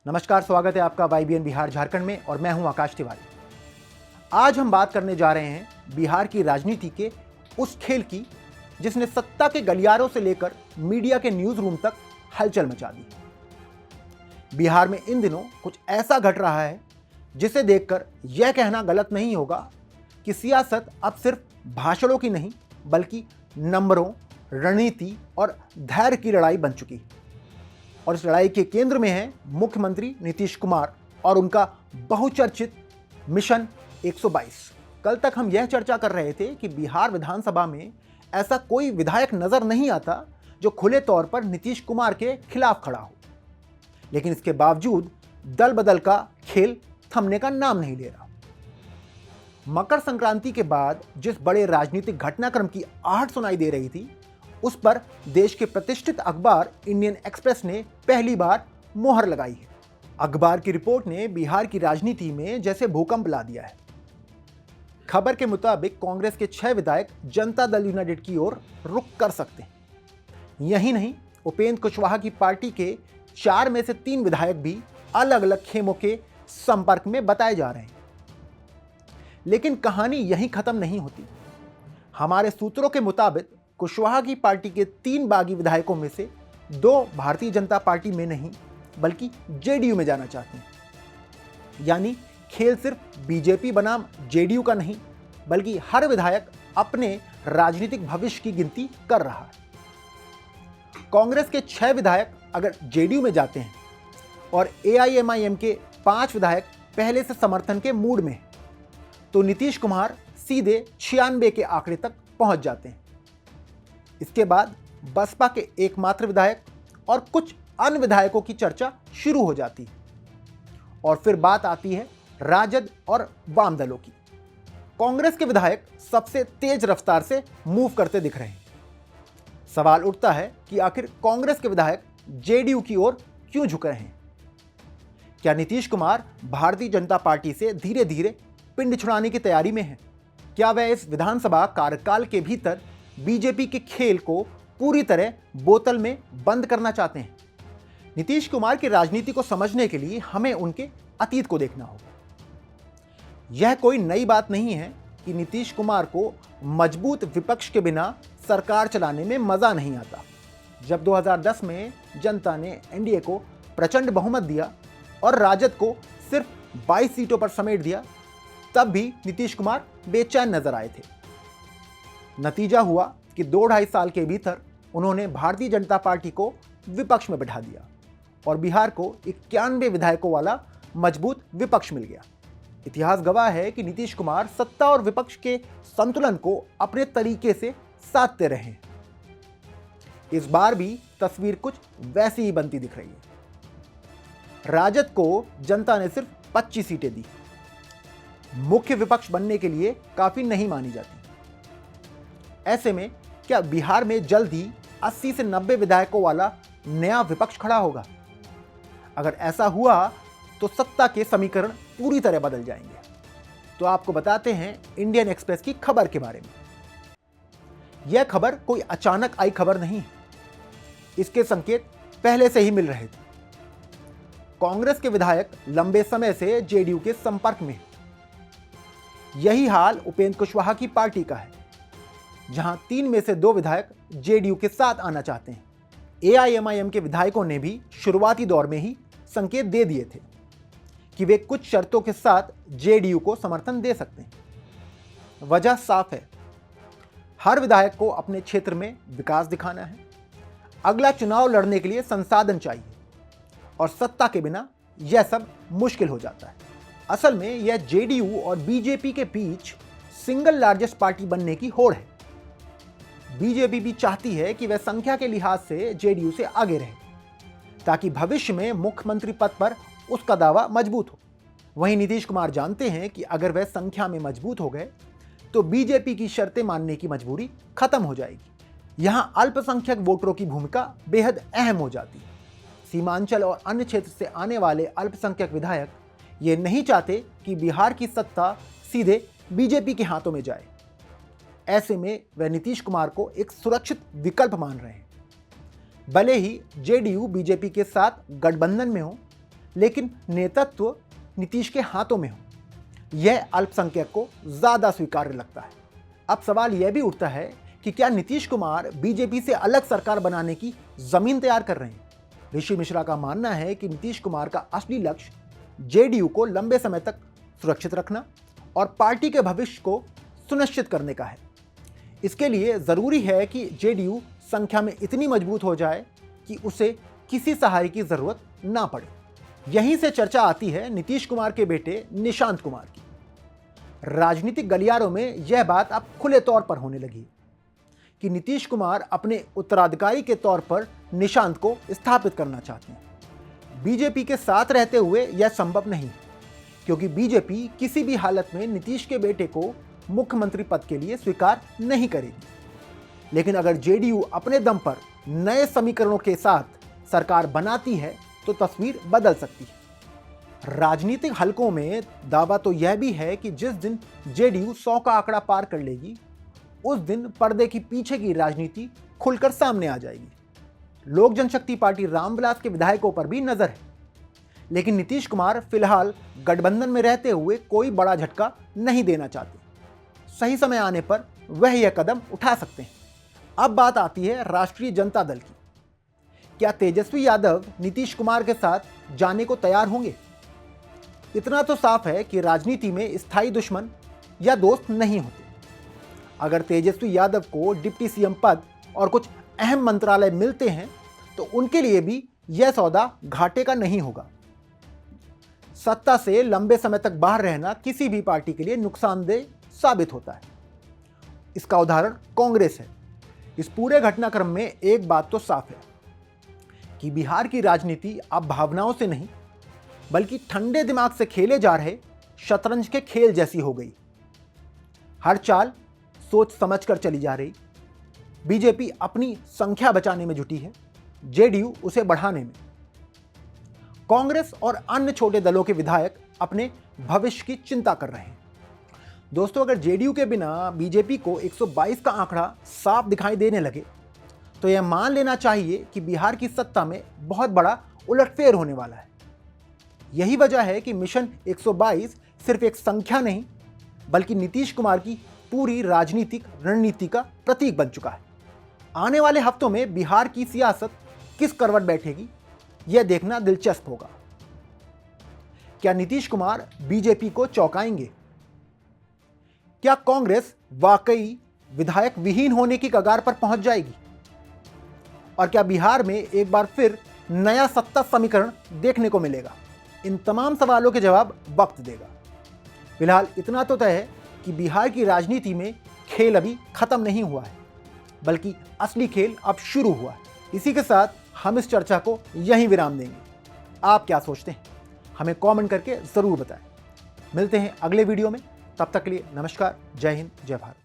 नमस्कार, स्वागत है आपका YBN बिहार झारखंड में और मैं हूं आकाश तिवारी। आज हम बात करने जा रहे हैं बिहार की राजनीति के उस खेल की जिसने सत्ता के गलियारों से लेकर मीडिया के न्यूज रूम तक हलचल मचा दी। बिहार में इन दिनों कुछ ऐसा घट रहा है जिसे देखकर यह कहना गलत नहीं होगा कि सियासत अब सिर्फ भाषणों की नहीं बल्कि नंबरों, रणनीति और धैर्य की लड़ाई बन चुकी है। और इस लड़ाई के केंद्र में है मुख्यमंत्री नीतीश कुमार और उनका बहुचर्चित मिशन 122। कल तक हम यह चर्चा कर रहे थे कि बिहार विधानसभा में ऐसा कोई विधायक नजर नहीं आता जो खुले तौर पर नीतीश कुमार के खिलाफ खड़ा हो, लेकिन इसके बावजूद दल बदल का खेल थमने का नाम नहीं ले रहा। मकर संक्रांति के बाद जिस बड़े राजनीतिक घटनाक्रम की आहट सुनाई दे रही थी, उस पर देश के प्रतिष्ठित अखबार इंडियन एक्सप्रेस ने पहली बार मोहर लगाई है। अखबार की रिपोर्ट ने बिहार की राजनीति में जैसे भूकंप ला दिया है। खबर के मुताबिक कांग्रेस के 6 विधायक जनता दल यूनाइटेड की ओर रुख कर सकते हैं। यही नहीं, उपेंद्र कुशवाहा की पार्टी के 4 में से 3 विधायक भी अलग अलग खेमों के संपर्क में बताए जा रहे हैं। लेकिन कहानी यहीं खत्म नहीं होती। हमारे सूत्रों के मुताबिक कुशवाहा की पार्टी के 3 बागी विधायकों में से 2 भारतीय जनता पार्टी में नहीं बल्कि जेडीयू में जाना चाहते हैं। यानी खेल सिर्फ बीजेपी बनाम जेडीयू का नहीं बल्कि हर विधायक अपने राजनीतिक भविष्य की गिनती कर रहा है। कांग्रेस के 6 विधायक अगर जेडीयू में जाते हैं और एआईएमआईएम के 5 विधायक पहले से समर्थन के मूड में हैं, तो नीतीश कुमार सीधे 96 के आंकड़े तक पहुंच जाते हैं। इसके बाद बसपा के एकमात्र विधायक और कुछ अन्य विधायकों की चर्चा शुरू हो जाती है। और फिर बात आती है राजद और वाम दलों की। कांग्रेस के विधायक सबसे तेज रफ्तार से मूव करते दिख रहे हैं। सवाल उठता है कि आखिर कांग्रेस के विधायक जेडीयू की ओर क्यों झुक रहे हैं? क्या नीतीश कुमार भारतीय जनता पार्टी से धीरे धीरे पिंड छुड़ाने की तैयारी में है? क्या वह इस विधानसभा कार्यकाल के भीतर बीजेपी के खेल को पूरी तरह बोतल में बंद करना चाहते हैं? नीतीश कुमार की राजनीति को समझने के लिए हमें उनके अतीत को देखना होगा। यह कोई नई बात नहीं है कि नीतीश कुमार को मजबूत विपक्ष के बिना सरकार चलाने में मजा नहीं आता। जब 2010 में जनता ने एनडीए को प्रचंड बहुमत दिया और राजद को सिर्फ 22 सीटों पर समेट दिया, तब भी नीतीश कुमार बेचैन नजर आए थे। नतीजा हुआ कि 2-2.5 साल के भीतर उन्होंने भारतीय जनता पार्टी को विपक्ष में बैठा दिया और बिहार को 91 विधायकों वाला मजबूत विपक्ष मिल गया। इतिहास गवाह है कि नीतीश कुमार सत्ता और विपक्ष के संतुलन को अपने तरीके से साधते रहे हैं। इस बार भी तस्वीर कुछ वैसी ही बनती दिख रही है। राजद को जनता ने सिर्फ 25 सीटें दी। मुख्य विपक्ष बनने के लिए काफी नहीं मानी जाती। ऐसे में क्या बिहार में जल्द ही 80 से 90 विधायकों वाला नया विपक्ष खड़ा होगा? अगर ऐसा हुआ तो सत्ता के समीकरण पूरी तरह बदल जाएंगे। तो आपको बताते हैं इंडियन एक्सप्रेस की खबर के बारे में। यह खबर कोई अचानक आई खबर नहीं है। इसके संकेत पहले से ही मिल रहे थे। कांग्रेस के विधायक लंबे समय से जेडीयू के संपर्क में हैं। यही हाल उपेंद्र कुशवाहा की पार्टी का है, जहां 3 में से 2 विधायक जेडीयू के साथ आना चाहते हैं। एआईएमआईएम के विधायकों ने भी शुरुआती दौर में ही संकेत दे दिए थे कि वे कुछ शर्तों के साथ जेडीयू को समर्थन दे सकते हैं। वजह साफ है, हर विधायक को अपने क्षेत्र में विकास दिखाना है। अगला चुनाव लड़ने के लिए संसाधन चाहिए और सत्ता के बिना यह सब मुश्किल हो जाता है। असल में यह जेडीयू और बीजेपी के बीच सिंगल लार्जेस्ट पार्टी बनने की होड़ है। बीजेपी भी चाहती है कि वह संख्या के लिहाज से जेडीयू से आगे रहे, ताकि भविष्य में मुख्यमंत्री पद पर उसका दावा मजबूत हो। वहीं नीतीश कुमार जानते हैं कि अगर वह संख्या में मजबूत हो गए तो बीजेपी की शर्तें मानने की मजबूरी खत्म हो जाएगी। यहां अल्पसंख्यक वोटरों की भूमिका बेहद अहम हो जाती है। सीमांचल और अन्य क्षेत्र से आने वाले अल्पसंख्यक विधायक ये नहीं चाहते कि बिहार की सत्ता सीधे बीजेपी के हाथों में जाए। ऐसे में वह नीतीश कुमार को एक सुरक्षित विकल्प मान रहे हैं। भले ही जेडीयू बीजेपी के साथ गठबंधन में हो, लेकिन नेतृत्व नीतीश के हाथों में हो, यह अल्पसंख्यक को ज्यादा स्वीकार्य लगता है। अब सवाल यह भी उठता है कि क्या नीतीश कुमार बीजेपी से अलग सरकार बनाने की जमीन तैयार कर रहे हैं? ऋषि मिश्रा का मानना है कि नीतीश कुमार का असली लक्ष्य जेडीयू को लंबे समय तक सुरक्षित रखना और पार्टी के भविष्य को सुनिश्चित करने का है। इसके लिए जरूरी है कि जेडीयू संख्या में इतनी मजबूत हो जाए कि उसे किसी सहारे की जरूरत ना पड़े। यहीं से चर्चा आती है नीतीश कुमार के बेटे निशांत कुमार की। राजनीतिक गलियारों में यह बात अब खुले तौर पर होने लगी कि नीतीश कुमार अपने उत्तराधिकारी के तौर पर निशांत को स्थापित करना चाहते हैं। बीजेपी के साथ रहते हुए यह संभव नहीं, क्योंकि बीजेपी किसी भी हालत में नीतीश के बेटे को मुख्यमंत्री पद के लिए स्वीकार नहीं करेगी। लेकिन अगर जेडीयू अपने दम पर नए समीकरणों के साथ सरकार बनाती है तो तस्वीर बदल सकती है। राजनीतिक हलकों में दावा तो यह भी है कि जिस दिन जेडीयू 100 का आंकड़ा पार कर लेगी, उस दिन पर्दे की पीछे की राजनीति खुलकर सामने आ जाएगी। लोक जनशक्ति पार्टी रामविलास के विधायकों पर भी नजर है, लेकिन नीतीश कुमार फिलहाल गठबंधन में रहते हुए कोई बड़ा झटका नहीं देना चाहते। सही समय आने पर वह यह कदम उठा सकते हैं। अब बात आती है राष्ट्रीय जनता दल की। क्या तेजस्वी यादव नीतीश कुमार के साथ जाने को तैयार होंगे? इतना तो साफ है कि राजनीति में स्थायी दुश्मन या दोस्त नहीं होते। अगर तेजस्वी यादव को डिप्टी सीएम पद और कुछ अहम मंत्रालय मिलते हैं तो उनके लिए भी यह सौदा घाटे का नहीं होगा। सत्ता से लंबे समय तक बाहर रहना किसी भी पार्टी के लिए नुकसानदेह साबित होता है। इसका उदाहरण कांग्रेस है। इस पूरे घटनाक्रम में एक बात तो साफ है कि बिहार की राजनीति अब भावनाओं से नहीं बल्कि ठंडे दिमाग से खेले जा रहे शतरंज के खेल जैसी हो गई। हर चाल सोच समझकर चली जा रही। बीजेपी अपनी संख्या बचाने में जुटी है, जेडीयू उसे बढ़ाने में। कांग्रेस और अन्य छोटे दलों के विधायक अपने भविष्य की चिंता कर रहे हैं। दोस्तों, अगर जेडीयू के बिना बीजेपी को 122 का आंकड़ा साफ दिखाई देने लगे तो यह मान लेना चाहिए कि बिहार की सत्ता में बहुत बड़ा उलटफेर होने वाला है। यही वजह है कि मिशन 122 सिर्फ एक संख्या नहीं बल्कि नीतीश कुमार की पूरी राजनीतिक रणनीति का प्रतीक बन चुका है। आने वाले हफ्तों में बिहार की सियासत किस करवट बैठेगी, यह देखना दिलचस्प होगा। क्या नीतीश कुमार बीजेपी को चौंकाएंगे? क्या कांग्रेस वाकई विधायक विहीन होने की कगार पर पहुंच जाएगी? और क्या बिहार में एक बार फिर नया सत्ता समीकरण देखने को मिलेगा? इन तमाम सवालों के जवाब वक्त देगा। फिलहाल इतना तो तय है कि बिहार की राजनीति में खेल अभी खत्म नहीं हुआ है, बल्कि असली खेल अब शुरू हुआ है। इसी के साथ हम इस चर्चा को यहीं विराम देंगे। आप क्या सोचते हैं, हमें कमेंट करके जरूर बताएं। मिलते हैं अगले वीडियो में। तब तक के लिए नमस्कार, जय हिंद, जय भारत।